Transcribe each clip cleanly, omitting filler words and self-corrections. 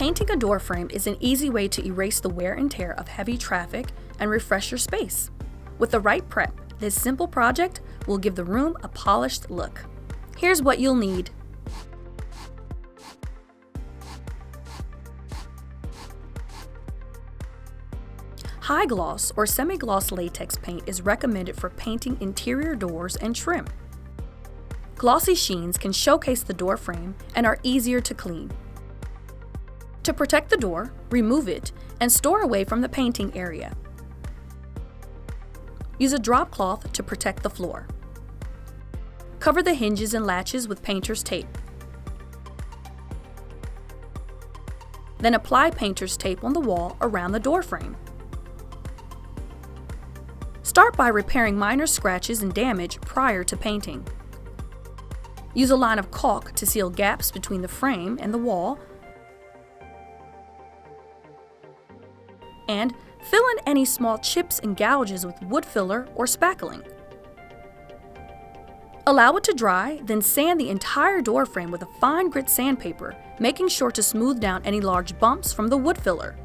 Painting a door frame is an easy way to erase the wear and tear of heavy traffic and refresh your space. With the right prep, this simple project will give the room a polished look. Here's what you'll need. High gloss or semi-gloss latex paint is recommended for painting interior doors and trim. Glossy sheens can showcase the door frame and are easier to clean. To protect the door, remove it and store away from the painting area. Use a drop cloth to protect the floor. Cover the hinges and latches with painter's tape. Then apply painter's tape on the wall around the door frame. Start by repairing minor scratches and damage prior to painting. Use a line of caulk to seal gaps between the frame and the wall, and fill in any small chips and gouges with wood filler or spackling. Allow it to dry, then sand the entire door frame with a fine grit sandpaper, making sure to smooth down any large bumps from the wood filler.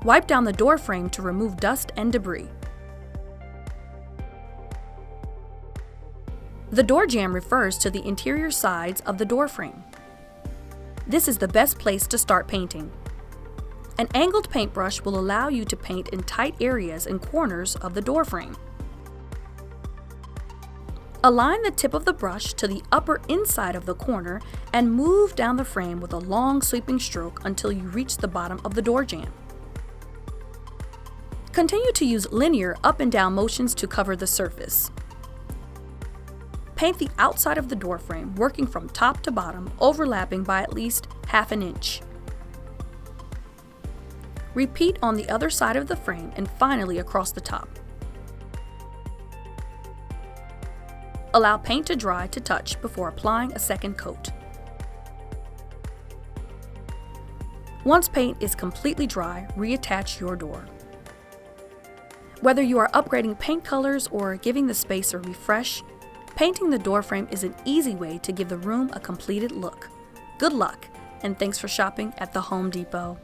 Wipe down the door frame to remove dust and debris. The door jamb refers to the interior sides of the door frame. This is the best place to start painting. An angled paintbrush will allow you to paint in tight areas and corners of the door frame. Align the tip of the brush to the upper inside of the corner and move down the frame with a long sweeping stroke until you reach the bottom of the door jamb. Continue to use linear up and down motions to cover the surface. Paint the outside of the door frame, working from top to bottom, overlapping by at least ½ inch. Repeat on the other side of the frame and finally across the top. Allow paint to dry to touch before applying a second coat. Once paint is completely dry, reattach your door. Whether you are upgrading paint colors or giving the space a refresh, painting the door frame is an easy way to give the room a completed look. Good luck, and thanks for shopping at the Home Depot.